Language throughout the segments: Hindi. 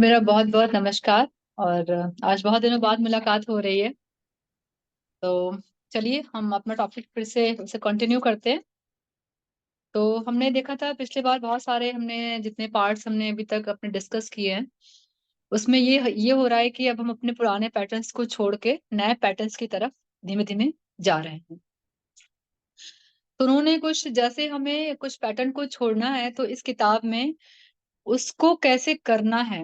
मेरा बहुत बहुत नमस्कार। और आज बहुत दिनों बाद मुलाकात हो रही है। तो चलिए हम अपना टॉपिक फिर से उसे कंटिन्यू करते हैं। तो हमने देखा था पिछली बार बहुत सारे हमने जितने पार्ट्स हमने अभी तक अपने डिस्कस किए हैं उसमें ये हो रहा है कि अब हम अपने पुराने पैटर्न्स को छोड़ के नए पैटर्न्स की तरफ धीमे धीमे जा रहे हैं। तो उन्होंने कुछ जैसे हमें कुछ पैटर्न को छोड़ना है तो इस किताब में उसको कैसे करना है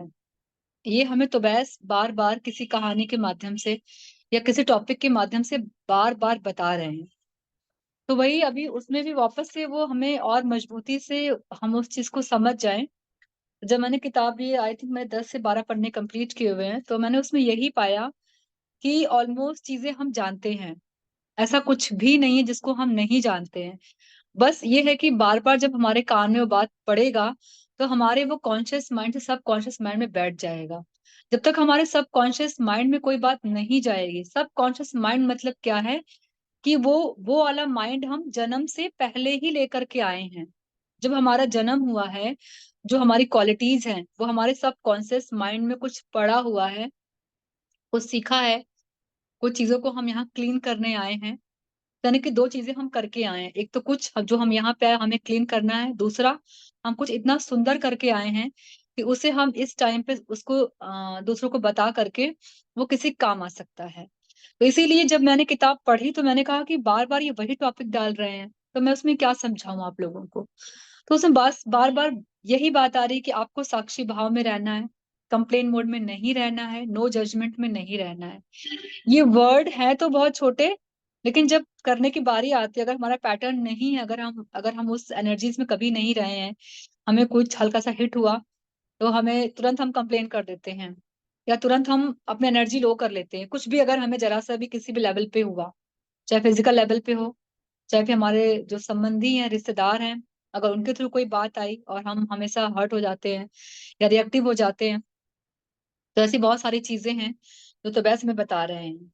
ये हमें तो बस बार बार किसी कहानी के माध्यम से या किसी टॉपिक के माध्यम से बार बार बता रहे हैं। तो वही अभी उसमें भी वापस से वो हमें और मजबूती से हम उस चीज को समझ जाएं। जब मैंने किताब ये आई थिंक मैं 10 से 12 पन्ने कंप्लीट किए हुए हैं तो मैंने उसमें यही पाया कि ऑलमोस्ट चीजें हम जानते हैं। ऐसा कुछ भी नहीं है जिसको हम नहीं जानते हैं। बस ये है कि बार बार जब हमारे कान में वो बात पड़ेगा तो हमारे वो कॉन्शियस माइंड से सब कॉन्शियस माइंड में बैठ जाएगा। जब तक हमारे सब कॉन्शियस माइंड में कोई बात नहीं जाएगी, सब कॉन्शियस माइंड मतलब क्या है कि वो वाला माइंड हम जन्म से पहले ही लेकर के आए हैं। जब हमारा जन्म हुआ है, जो हमारी क्वालिटीज हैं वो हमारे सब कॉन्शियस माइंड में कुछ पड़ा हुआ है, कुछ सीखा है, कुछ चीजों को हम यहाँ क्लीन करने आए हैं। यानी कि दो चीजें हम करके आए हैं, एक तो कुछ जो हम यहाँ पे आए हमें क्लीन करना है, दूसरा हम कुछ इतना सुंदर करके आए हैं कि उसे हम इस टाइम पे उसको दूसरों को बता करके वो किसी काम आ सकता है। तो इसीलिए जब मैंने किताब पढ़ी तो मैंने कहा कि बार बार ये वही टॉपिक डाल रहे हैं तो मैं उसमें क्या समझाऊं आप लोगों को। तो उसमें बस बार बार यही बात आ रही कि आपको साक्षी भाव में रहना है, कंप्लेन मोड में नहीं रहना है, नो जजमेंट में नहीं रहना है। ये वर्ड है तो बहुत छोटे, लेकिन जब करने की बारी आती है, अगर हमारा पैटर्न नहीं है, अगर हम उस एनर्जीज में कभी नहीं रहे हैं, हमें कुछ हल्का सा हिट हुआ तो हमें तुरंत हम कंप्लेन कर देते हैं या तुरंत हम अपनी एनर्जी लो कर लेते हैं। कुछ भी अगर हमें जरा सा भी किसी भी लेवल पे हुआ, चाहे फिजिकल लेवल पे हो, चाहे फिर हमारे जो संबंधी हैं, रिश्तेदार हैं, अगर उनके थ्रू कोई बात आई और हम हमेशा हर्ट हो जाते हैं या रिएक्टिव हो जाते हैं। तो ऐसी बहुत सारी चीजें हैं जो तो वैसे में बता रहे हैं।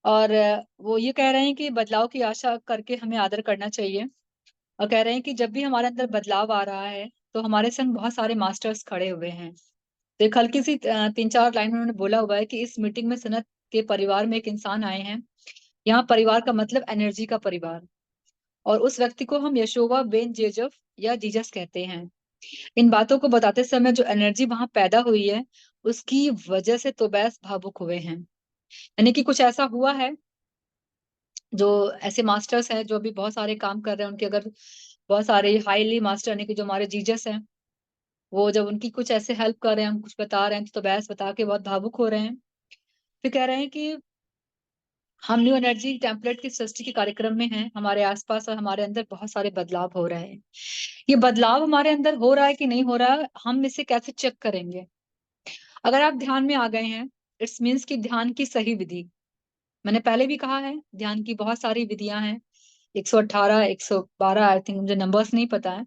और वो ये कह रहे हैं कि बदलाव की आशा करके हमें आदर करना चाहिए। और कह रहे हैं कि जब भी हमारे अंदर बदलाव आ रहा है तो हमारे संग बहुत सारे मास्टर्स खड़े हुए हैं। तो एक हल्की सी 3 4 लाइन उन्होंने बोला हुआ है कि इस मीटिंग में सनत के परिवार में एक इंसान आए हैं। यहाँ परिवार का मतलब एनर्जी का परिवार, और उस व्यक्ति को हम यशोवा बेन जेजफ या जीसस कहते हैं। इन बातों को बताते समय जो एनर्जी वहां पैदा हुई है उसकी वजह से तोबैस भावुक हुए हैं। यानी कि कुछ ऐसा हुआ है, जो ऐसे मास्टर्स हैं जो अभी बहुत सारे काम कर रहे हैं, उनके अगर बहुत सारे हाईली मास्टर यानी कि जो हमारे जीजस हैं, वो जब उनकी कुछ ऐसे हेल्प कर रहे हैं, हम कुछ बता रहे हैं तो बहस बता के बहुत भावुक हो रहे हैं। फिर कह रहे हैं कि हम न्यू एनर्जी टेम्पलेट की सृष्टि के कार्यक्रम में हैं, हमारे आसपास और हमारे अंदर बहुत सारे बदलाव हो रहे हैं। ये बदलाव हमारे अंदर हो रहा है कि नहीं हो रहा है, हम इसे कैसे चेक करेंगे। अगर आप ध्यान में आ गए हैं, इट्स मीन्स कि ध्यान की सही विधि, मैंने पहले भी कहा है ध्यान की बहुत सारी विधियां हैं। 118 112 आई थिंक, मुझे नंबर्स नहीं पता है,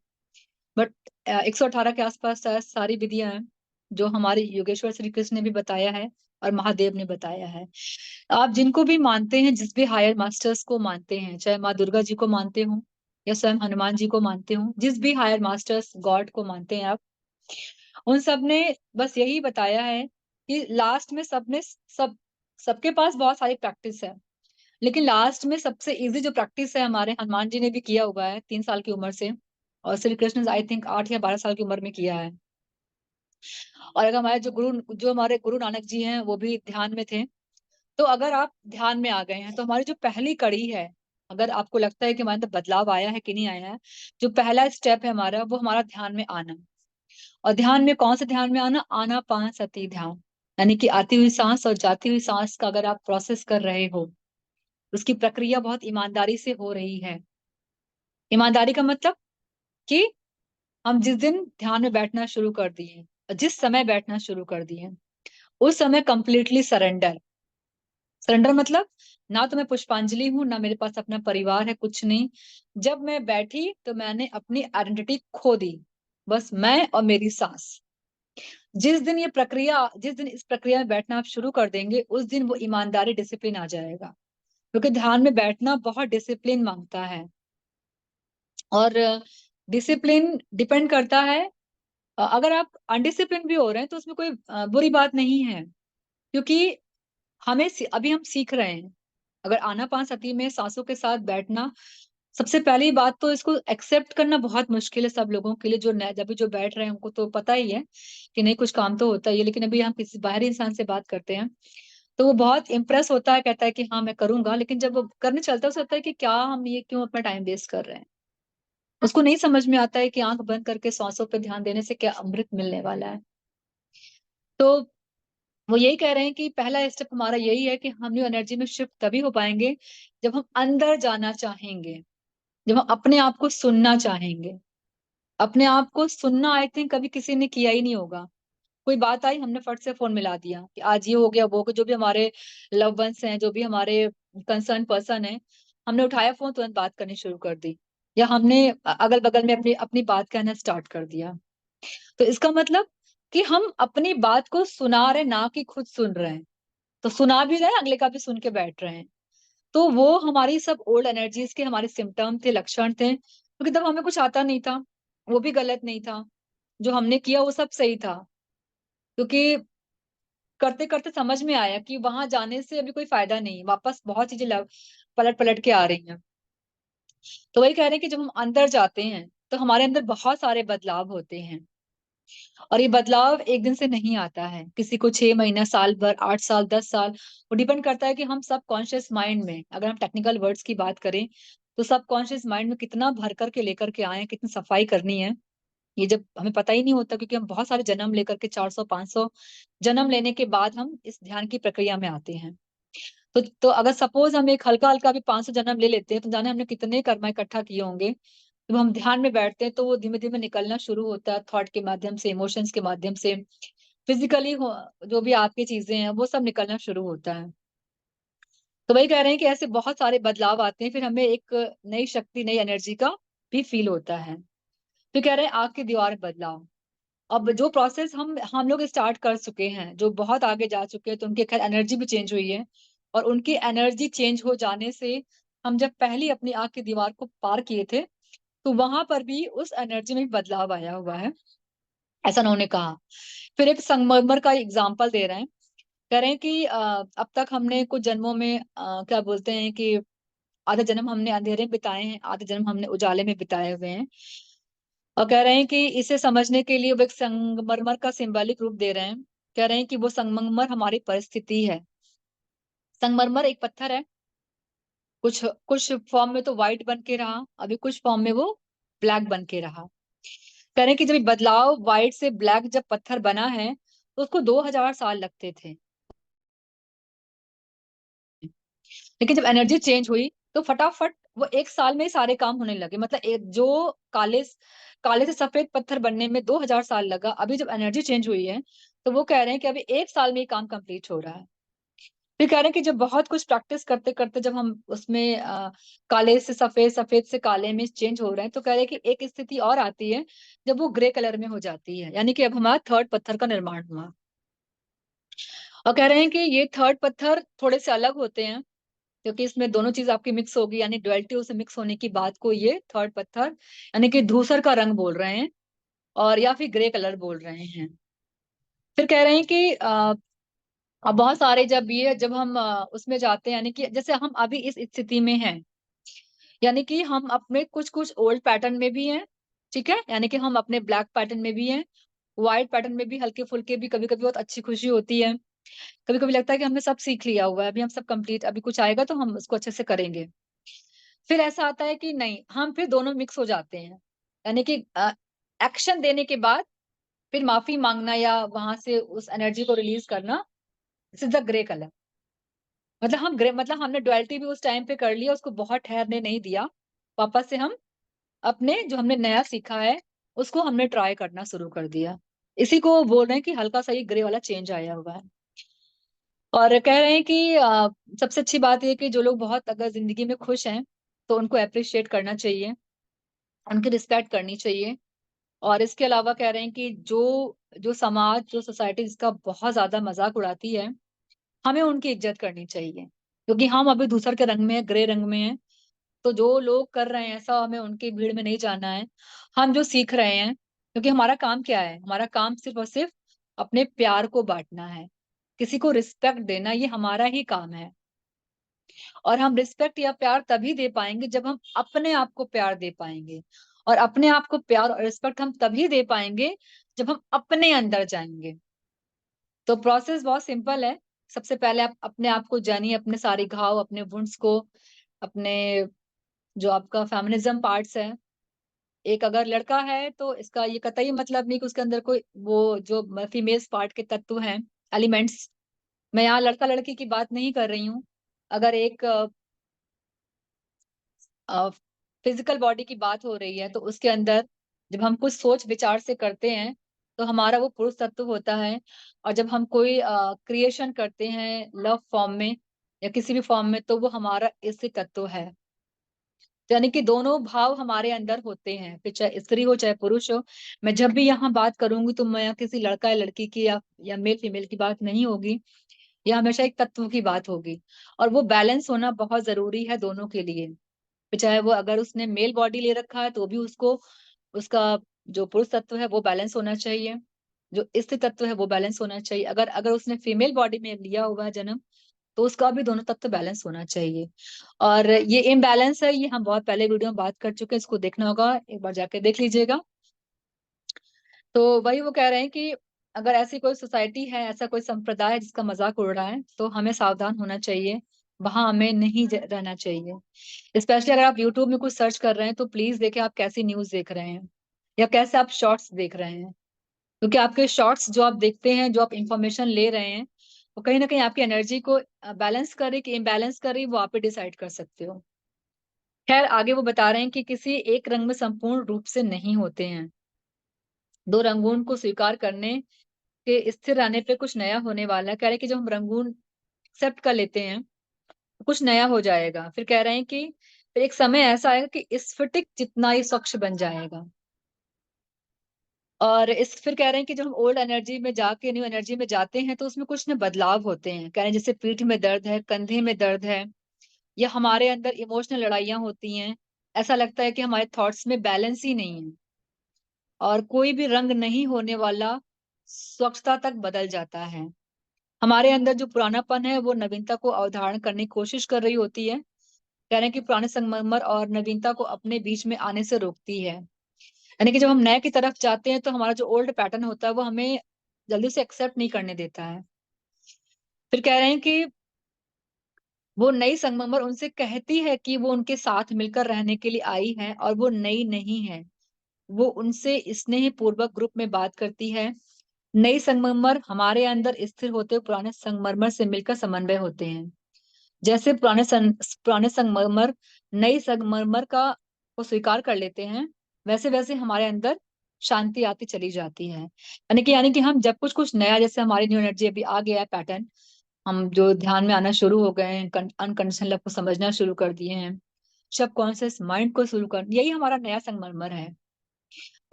बट 118 के आसपास सारी विधियां हैं जो हमारे योगेश्वर श्री कृष्ण ने भी बताया है और महादेव ने बताया है। आप जिनको भी मानते हैं, जिस भी हायर मास्टर्स को मानते हैं, चाहे माँ दुर्गा जी को मानते हो या स्वयं हनुमान जी को मानते हो, जिस भी हायर मास्टर्स गॉड को मानते हैं आप, उन सब ने बस यही बताया है कि लास्ट में सबने सबके पास बहुत सारी प्रैक्टिस है, लेकिन लास्ट में सबसे इजी जो प्रैक्टिस है हमारे हनुमान जी ने भी किया हुआ है 3 साल की उम्र से, और श्री कृष्ण आई थिंक 8 या 12 साल की उम्र में किया है। और अगर हमारे जो हमारे गुरु नानक जी हैं वो भी ध्यान में थे। तो अगर आप ध्यान में आ गए हैं तो हमारी जो पहली कड़ी है, अगर आपको लगता है कि हमारे अंदर बदलाव आया है कि नहीं आया है, जो पहला स्टेप है हमारा वो हमारा ध्यान में आना। और ध्यान में कौन से ध्यान में आना, आनापानसति ध्यान, यानी कि आती हुई सांस और जाती हुई सांस का अगर आप प्रोसेस कर रहे हो, उसकी प्रक्रिया बहुत ईमानदारी से हो रही है। ईमानदारी का मतलब कि हम जिस दिन ध्यान में बैठना शुरू कर दिए और जिस समय बैठना शुरू कर दिए उस समय कंप्लीटली सरेंडर। सरेंडर मतलब ना तो मैं पुष्पांजलि हूं, ना मेरे पास अपना परिवार है, कुछ नहीं। जब मैं बैठी तो मैंने अपनी आइडेंटिटी खो दी, बस मैं और मेरी सांस। जिस दिन इस प्रक्रिया में बैठना आप शुरू कर देंगे उस दिन वो ईमानदारी डिसिप्लिन आ जाएगा। क्योंकि ध्यान में बैठना बहुत डिसिप्लिन मांगता है, और डिसिप्लिन डिपेंड करता है अगर आप अनडिसिप्लिन भी हो रहे हैं तो उसमें कोई बुरी बात नहीं है, क्योंकि अभी हम सीख रहे हैं। अगर आनापानसति में सांसों के साथ बैठना, सबसे पहली बात तो इसको एक्सेप्ट करना बहुत मुश्किल है सब लोगों के लिए, जो नए अभी जो बैठ रहे हैं उनको तो पता ही है कि नहीं, कुछ काम तो होता ही है। लेकिन अभी हम किसी बाहरी इंसान से बात करते हैं तो वो बहुत इम्प्रेस होता है, कहता है कि हाँ मैं करूंगा, लेकिन जब वो करने चलता है उसे लगता है कि क्या हम ये क्यों अपना टाइम वेस्ट कर रहे हैं। उसको नहीं समझ में आता है कि आंख बंद करके सांसों पे ध्यान देने से क्या अमृत मिलने वाला है। तो वो यही कह रहे हैं कि पहला स्टेप हमारा यही है कि हम न्यू एनर्जी में शिफ्ट तभी हो पाएंगे जब हम अंदर जाना चाहेंगे, जब हम अपने आप को सुनना चाहेंगे। अपने आप को सुनना आई थिंक कभी किसी ने किया ही नहीं होगा। कोई बात आई, हमने फट से फोन मिला दिया कि आज ये हो गया वो हो गया, जो भी हमारे लव वंस हैं, जो भी हमारे कंसर्न पर्सन है, हमने उठाया फोन, तुरंत बात करनी शुरू कर दी, या हमने अगल बगल में अपनी अपनी बात कहना स्टार्ट कर दिया। तो इसका मतलब कि हम अपनी बात को सुना रहे, ना कि खुद सुन रहे हैं। तो सुना भी रहे हैं, अगले का भी सुन के बैठ रहे हैं। तो वो हमारी सब ओल्ड एनर्जीज के हमारे सिम्टम थे, लक्षण थे, क्योंकि तब हमें कुछ आता नहीं था। वो भी गलत नहीं था, जो हमने किया वो सब सही था, क्योंकि करते करते समझ में आया कि वहां जाने से अभी कोई फायदा नहीं, वापस बहुत चीजें पलट पलट के आ रही हैं। तो वही कह रहे हैं कि जब हम अंदर जाते हैं तो हमारे अंदर बहुत सारे बदलाव होते हैं, और ये बदलाव एक दिन से नहीं आता है। किसी को 6 महीना, साल भर, 8 साल, 10 साल, वो डिपेंड करता है कि हम सब कॉन्शियस माइंड में, अगर हम टेक्निकल वर्ड्स की बात करें तो सब कॉन्शियस माइंड में कितना भर करके लेकर के आए हैं, कितनी सफाई करनी है। ये जब हमें पता ही नहीं होता, क्योंकि हम बहुत सारे जन्म लेकर के 400 500 जन्म लेने के बाद हम इस ध्यान की प्रक्रिया में आते हैं। तो अगर सपोज हम एक हल्का हल्का भी 500 जन्म ले लेते हैं, तो जाने हमने कितने कर्म इकट्ठा किए होंगे। जब हम ध्यान में बैठते हैं तो वो धीमे धीमे निकलना शुरू होता है, थॉट के माध्यम से, इमोशंस के माध्यम से, फिजिकली हो, जो भी आपकी चीजें हैं वो सब निकलना शुरू होता है। तो वही कह रहे हैं कि ऐसे बहुत सारे बदलाव आते हैं, फिर हमें एक नई शक्ति, नई एनर्जी का भी फील होता है। फिर कह रहे हैं आग की दीवार बदलाव। अब जो प्रोसेस हम लोग स्टार्ट कर चुके हैं, जो बहुत आगे जा चुके हैं, तो उनकी खैर एनर्जी भी चेंज हुई है। और उनकी एनर्जी चेंज हो जाने से हम जब पहली अपनी आग की दीवार को पार किए थे, तो वहां पर भी उस एनर्जी में भी बदलाव आया हुआ है, ऐसा उन्होंने कहा। फिर एक संगमरमर का एग्जाम्पल दे रहे हैं। कह रहे हैं कि अब तक हमने कुछ जन्मों में क्या बोलते हैं कि आधे जन्म हमने अंधेरे में बिताए हैं, आधे जन्म हमने उजाले में बिताए हुए हैं। और कह रहे हैं कि इसे समझने के लिए वो एक संगमरमर का सिंबॉलिक रूप दे रहे हैं। कह रहे हैं कि वो संगमरमर हमारी परिस्थिति है। संगमरमर एक पत्थर है, कुछ कुछ फॉर्म में तो व्हाइट बन के रहा, अभी कुछ फॉर्म में वो ब्लैक बन के रहा। कह रहे हैं कि जब ये बदलाव व्हाइट से ब्लैक जब पत्थर बना है तो उसको 2000 साल लगते थे, लेकिन जब एनर्जी चेंज हुई तो फटाफट वो 1 साल में ही सारे काम होने लगे। मतलब एक जो काले काले से सफेद पत्थर बनने में 2000 साल लगा, अभी जब एनर्जी चेंज हुई है तो वो कह रहे हैं कि अभी 1 साल में ये काम कंप्लीट हो रहा है। फिर कह रहे हैं कि जब बहुत कुछ प्रैक्टिस करते करते जब हम उसमें काले से सफेद, सफेद से काले में चेंज हो रहे हैं, तो कह रहे हैं कि एक स्थिति और आती है जब वो ग्रे कलर में हो जाती है, यानी कि अब हमारा थर्ड पत्थर का निर्माण हुआ। और कह रहे हैं कि ये थर्ड पत्थर थोड़े से अलग होते हैं, क्योंकि इसमें दोनों चीज आपकी मिक्स होगी, यानी डुअलिटी से मिक्स होने की बात को ये थर्ड पत्थर, यानी कि धूसर का रंग बोल रहे हैं, और या फिर ग्रे कलर बोल रहे हैं। फिर कह रहे हैं कि अब बहुत सारे जब हम उसमें जाते हैं, यानी कि जैसे हम अभी इस स्थिति में हैं, यानी कि हम अपने कुछ कुछ ओल्ड पैटर्न में भी हैं, ठीक है, यानी कि हम अपने ब्लैक पैटर्न में भी हैं, व्हाइट पैटर्न में भी हल्के फुल्के भी कभी कभी बहुत अच्छी खुशी होती है। कभी कभी लगता है कि हमने सब सीख लिया हुआ है, अभी हम सब कंप्लीट, अभी कुछ आएगा तो हम उसको अच्छे से करेंगे। फिर ऐसा आता है कि नहीं, हम फिर दोनों मिक्स हो जाते हैं, यानी कि एक्शन देने के बाद फिर माफी मांगना या वहां से उस एनर्जी को रिलीज करना, this is the grey colour. मतलब हम ग्रे, मतलब हमने डुअलिटी भी उस टाइम पे कर लिया, उसको बहुत ठहरने नहीं दिया। वापस से हम अपने जो हमने नया सीखा है उसको हमने ट्राई करना शुरू कर दिया। इसी को बोल रहे हैं कि हल्का सा ये ग्रे वाला चेंज आया हुआ है। और कह रहे हैं कि सबसे अच्छी बात ये कि जो लोग बहुत अगर जिंदगी में खुश हैं तो उनको अप्रिशिएट करना चाहिए, उनकी रिस्पेक्ट करनी चाहिए। और इसके अलावा कह रहे हैं कि जो जो समाज, जो सोसाइटी जिसका बहुत ज्यादा मजाक उड़ाती है, हमें उनकी इज्जत करनी चाहिए, क्योंकि हम अभी दूसर के रंग में हैं, ग्रे रंग में हैं। तो जो लोग कर रहे हैं ऐसा, हमें उनकी भीड़ में नहीं जाना है। हम जो सीख रहे हैं, क्योंकि हमारा काम क्या है, हमारा काम सिर्फ और सिर्फ अपने प्यार को बांटना है, किसी को रिस्पेक्ट देना, ये हमारा ही काम है। और हम रिस्पेक्ट या प्यार तभी दे पाएंगे जब हम अपने आप को प्यार दे पाएंगे, और अपने आप को प्यार और रिस्पेक्ट हम तभी दे पाएंगे जब हम अपने अंदर जाएंगे। तो प्रोसेस बहुत सिंपल है। सबसे पहले आप अपने आप को जानिए, अपने सारे घाव, अपने वुंड्स को, अपने जो आपका फेमिनिज्म पार्ट्स है। एक अगर लड़का है तो इसका ये कतई मतलब नहीं कि उसके अंदर कोई वो जो फीमेल्स पार्ट के तत्व हैं, एलिमेंट्स। मैं यहाँ लड़का लड़की की बात नहीं कर रही हूँ। अगर एक फिजिकल बॉडी की बात हो रही है तो उसके अंदर जब हम कुछ सोच विचार से करते हैं तो हमारा वो पुरुष तत्व होता है। और जब हम कोई क्रिएशन करते हैं लव फॉर्म में या किसी भी फॉर्म में तो वो हमारा स्त्री तत्व है। यानी कि दोनों भाव हमारे अंदर होते हैं, फिर चाहे स्त्री हो चाहे पुरुष हो। मैं जब भी यहाँ बात करूंगी तो मैं यहाँ किसी लड़का या लड़की की या मेल फीमेल की बात नहीं होगी। यह हमेशा एक तत्व की बात होगी। और वो बैलेंस होना बहुत जरूरी है दोनों के लिए। फिर चाहे वो अगर उसने मेल बॉडी ले रखा है तो भी उसको उसका जो पुरुष तत्व है वो बैलेंस होना चाहिए, जो स्त्री तत्व है वो बैलेंस होना चाहिए। अगर अगर उसने फीमेल बॉडी में लिया हुआ है जन्म तो उसका भी दोनों तत्व बैलेंस होना चाहिए। और ये इम्बैलेंस है, ये हम बहुत पहले वीडियो में बात कर चुके हैं, इसको देखना होगा, एक बार जाके देख लीजिएगा। तो वही वो कह रहे हैं कि अगर ऐसी कोई सोसाइटी है, ऐसा कोई संप्रदाय है जिसका मजाक उड़ रहा है तो हमें सावधान होना चाहिए, वहां हमें नहीं रहना चाहिए। स्पेशली अगर आप यूट्यूब में कुछ सर्च कर रहे हैं तो प्लीज देखें आप कैसी न्यूज देख रहे हैं या कैसे आप शॉर्ट्स देख रहे हैं। क्योंकि आपके शॉर्ट्स जो आप देखते हैं, जो आप इंफॉर्मेशन ले रहे हैं, वो कहीं ना कहीं आपकी एनर्जी को बैलेंस करे कि इम्बैलेंस करे, वो आप डिसाइड कर सकते हो। खैर आगे वो बता रहे हैं कि किसी एक रंग में संपूर्ण रूप से नहीं होते हैं, दो रंगून को स्वीकार करने के स्थिर रहने पे कुछ नया होने वाला है। कह रहे हैं कि जब हम रंगून एक्सेप्ट कर लेते हैं तो कुछ नया हो जाएगा। फिर कह रहे हैं कि फिर एक समय ऐसा आएगा कि स्फटिक जितना ही स्वच्छ बन जाएगा। और इस फिर कह रहे हैं कि जब हम ओल्ड एनर्जी में जाके न्यू एनर्जी में जाते हैं तो उसमें कुछ न बदलाव होते हैं। कह रहे हैं जैसे पीठ में दर्द है, कंधे में दर्द है, या हमारे अंदर इमोशनल लड़ाइयाँ होती हैं। ऐसा लगता है कि हमारे थॉट्स में बैलेंस ही नहीं है, और कोई भी रंग नहीं होने वाला स्वच्छता तक बदल जाता है। हमारे अंदर जो पुरानापन है वो नवीनता को अवधारण करने की कोशिश कर रही होती है। कह रहे हैं कि पुराने संगमरमर और नवीनता को अपने बीच में आने से रोकती है। यानी कि जब हम नए की तरफ जाते हैं तो हमारा जो ओल्ड पैटर्न होता है वो हमें जल्दी से एक्सेप्ट नहीं करने देता है। फिर कह रहे हैं कि वो नई संगमरमर उनसे कहती है कि वो उनके साथ मिलकर रहने के लिए आई है और वो नई नहीं है। वो उनसे स्नेह पूर्वक ग्रुप में बात करती है। नई संगमरमर हमारे अंदर स्थिर होते हुए पुराने संगमरमर से मिलकर समन्वय होते हैं। जैसे पुराने संगमरमर नई संगमरमर का को स्वीकार कर लेते हैं, वैसे वैसे हमारे अंदर शांति आती चली जाती है। यानी कि हम जब कुछ कुछ नया, जैसे हमारी न्यू एनर्जी अभी आ गया है पैटर्न, हम जो ध्यान में आना शुरू हो गए हैं, अनकंडीशनल लव को समझना शुरू कर दिए हैं, सबकॉन्शियस माइंड को शुरू कर, यही हमारा नया संगमरमर है।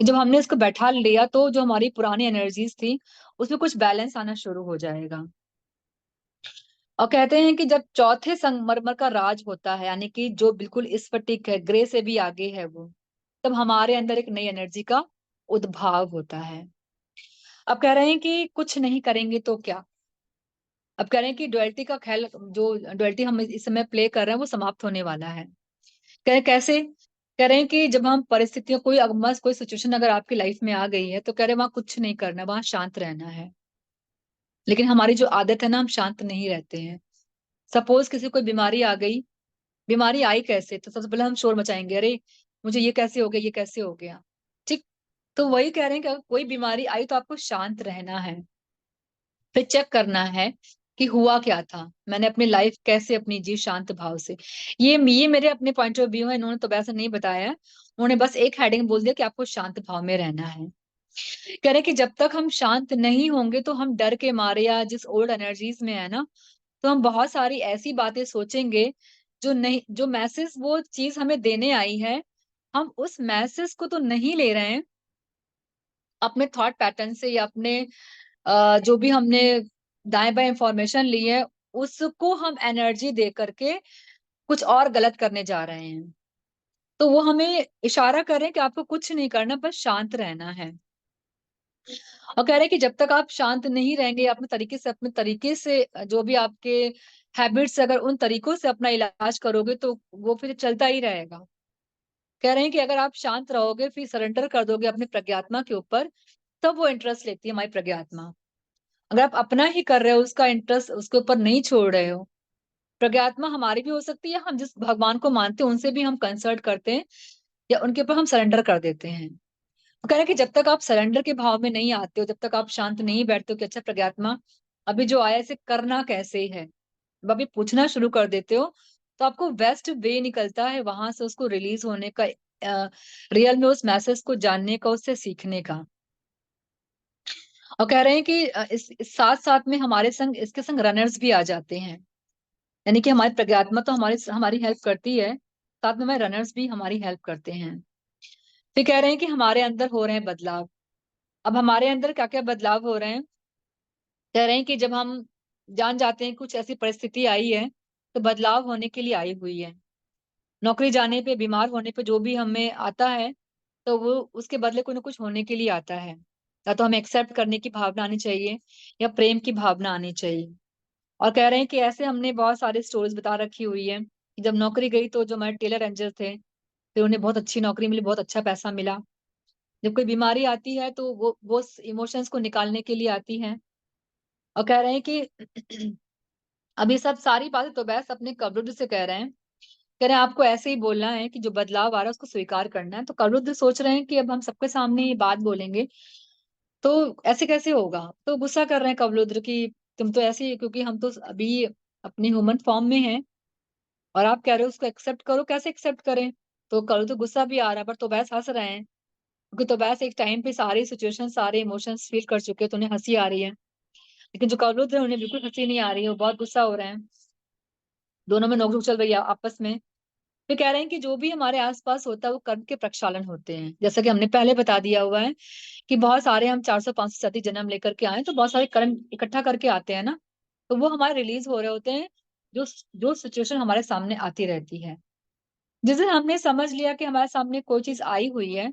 जब हमने इसको बैठा लिया तो जो हमारी पुरानी एनर्जीज थी उसमें कुछ बैलेंस आना शुरू हो जाएगा। और कहते हैं कि जब चौथे संगमरमर का राज होता है, यानी कि जो बिल्कुल स्फटिक है, ग्रे से भी आगे है वो, तब हमारे अंदर एक नई एनर्जी का उद्भाव होता है। अब कह रहे हैं कि कुछ नहीं करेंगे तो क्या। अब कह रहे हैं कि डुअलिटी का ख्याल, जो डुअलिटी हम इस समय प्ले कर रहे हैं वो समाप्त होने वाला है। कह रहे कैसे। कह रहे हैं कि जब हम परिस्थितियों, कोई मस्त कोई सिचुएशन अगर आपकी लाइफ में आ गई है तो कह रहे हैं वहां कुछ नहीं करना, वहां शांत रहना है। लेकिन हमारी जो आदत है ना, हम शांत नहीं रहते हैं। सपोज किसी को कोई बीमारी आ गई, बीमारी आई कैसे, तो सबसे पहले हम शोर मचाएंगे, अरे मुझे ये कैसे हो गया, ये कैसे हो गया। ठीक। तो वही कह रहे हैं कि अगर कोई बीमारी आई तो आपको शांत रहना है, फिर चेक करना है कि हुआ क्या था, मैंने अपनी लाइफ कैसे अपनी जी शांत भाव से। ये मेरे अपने पॉइंट ऑफ व्यू है, इन्होंने तो वैसे नहीं बताया है। उन्होंने बस एक हेडिंग बोल दिया कि आपको शांत भाव में रहना है। कह रहे कि जब तक हम शांत नहीं होंगे तो हम डर के मारे या जिस ओल्ड एनर्जीज में है ना, तो हम बहुत सारी ऐसी बातें सोचेंगे जो नहीं, जो मैसेज वो चीज हमें देने आई है, हम उस मैसेज को तो नहीं ले रहे हैं। अपने थॉट पैटर्न से या अपने जो भी हमने दाएं बाएं इंफॉर्मेशन ली है उसको हम एनर्जी दे करके कुछ और गलत करने जा रहे हैं। तो वो हमें इशारा कर रहे हैं कि आपको कुछ नहीं करना, बस शांत रहना है। और कह रहे हैं कि जब तक आप शांत नहीं रहेंगे, अपने तरीके से जो भी आपके हैबिट्स, अगर उन तरीकों से अपना इलाज करोगे तो वो फिर चलता ही रहेगा। कह रहे हैं कि अगर आप शांत रहोगे, फिर सरेंडर कर दोगे अपनी प्रज्ञात्मा के ऊपर, तब वो इंटरेस्ट लेती है हमारी प्रज्ञात्मा। अगर आप अपना ही कर रहे हो, उसका इंटरेस्ट उसके ऊपर नहीं छोड़ रहे हो, प्रज्ञात्मा हमारी भी हो सकती है, हम जिस भगवान को मानते हैं उनसे भी हम कंसल्ट करते हैं या उनके ऊपर हम सरेंडर कर देते हैं। वो कह रहे हैं कि जब तक आप सरेंडर के भाव में नहीं आते हो, जब तक आप शांत नहीं बैठते हो कि अच्छा प्रज्ञात्मा अभी जो आया इसे करना कैसे है, जब अभी पूछना शुरू कर देते हो, तो आपको बेस्ट वे निकलता है वहां से उसको रिलीज होने का, रियल में उस मैसेज को जानने का, उससे सीखने का। और कह रहे हैं कि इस साथ साथ में हमारे संग इसके संग रनर्स भी आ जाते हैं। यानी कि हमारी प्रज्ञात्मा तो हमारी हमारी हेल्प करती है, साथ में हमारे रनर्स भी हमारी हेल्प करते हैं। फिर कह रहे हैं कि हमारे अंदर हो रहे हैं बदलाव। अब हमारे अंदर क्या क्या बदलाव हो रहे हैं, कह रहे हैं कि जब हम जान जाते हैं कुछ ऐसी परिस्थिति आई है, तो बदलाव होने के लिए आई हुई है। नौकरी जाने पे, बीमार होने पे जो भी हमें आता है, तो वो उसके बदले कुछ ना कुछ होने के लिए आता है। या तो हमें एक्सेप्ट करने की भावना आनी चाहिए, या प्रेम की भावना आनी चाहिए। और कह रहे हैं कि ऐसे हमने बहुत सारी स्टोरीज बता रखी हुई है कि जब नौकरी गई तो जो हमारे टेलर एंजल थे, फिर उन्हें बहुत अच्छी नौकरी मिली, बहुत अच्छा पैसा मिला। जब कोई बीमारी आती है तो वो इमोशंस को निकालने के लिए आती है। और कह रहे हैं कि अब ये सब सारी बातें तो बस अपने कबरुद्र से कह रहे हैं। कह रहे हैं आपको ऐसे ही बोलना है कि जो बदलाव आ रहा है उसको स्वीकार करना है। तो कबरुद्र सोच रहे हैं कि अब हम सबके सामने ये बात बोलेंगे तो ऐसे कैसे होगा। तो गुस्सा कर रहे हैं कबरुद्र की तुम तो ऐसे ही, क्योंकि हम तो अभी अपनी ह्यूमन फॉर्म में हैं और आप कह रहे हो उसको एक्सेप्ट करो, कैसे एक्सेप्ट करें। तो कल तो गुस्सा भी आ रहा है, पर तोबैस हंस रहे हैं, क्योंकि तोबैस एक टाइम पे सारी सिचुएशन, सारे इमोशंस फील कर चुके हैं, तो उन्हें हंसी आ रही है। लेकिन जो कबरूद है उन्हें बिल्कुल हंसी नहीं आ रही है, वो बहुत गुस्सा हो रहे हैं। दोनों में नोकझोंक चल रही है आपस में। फिर कह रहे हैं कि जो भी हमारे आसपास होता है वो कर्म के प्रक्षालन होते हैं। जैसा कि हमने पहले बता दिया हुआ है कि बहुत सारे हम 400-500 सदी जन्म लेकर के आए, तो बहुत सारे कर्म इकट्ठा करके आते हैं ना, तो वो हमारे रिलीज हो रहे होते हैं। जो जो सिचुएशन हमारे सामने आती रहती है, जिस दिन हमने समझ लिया कि हमारे सामने कोई चीज आई हुई है,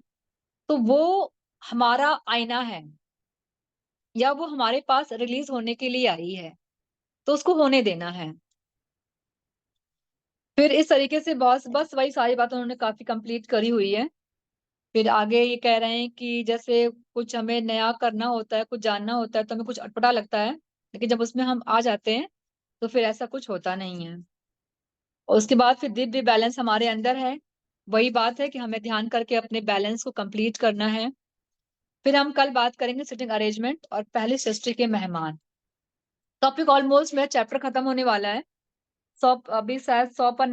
तो वो हमारा आईना है, या वो हमारे पास रिलीज होने के लिए आई है, तो उसको होने देना है। फिर इस तरीके से बॉस बस वही सारी बातें उन्होंने काफी कंप्लीट करी हुई है। फिर आगे ये कह रहे हैं कि जैसे कुछ हमें नया करना होता है, कुछ जानना होता है, तो हमें कुछ अटपटा लगता है, लेकिन जब उसमें हम आ जाते हैं तो फिर ऐसा कुछ होता नहीं है। और उसके बाद फिर दिव्य बैलेंस हमारे अंदर है। वही बात है कि हमें ध्यान करके अपने बैलेंस को कंप्लीट करना है। फिर हम कल बात करेंगे सिटिंग अरेंजमेंट और पहली सृष्टि के मेहमान। टॉपिक ऑलमोस्ट मेरा चैप्टर खत्म होने वाला है। 100 अभी शायद 100 पर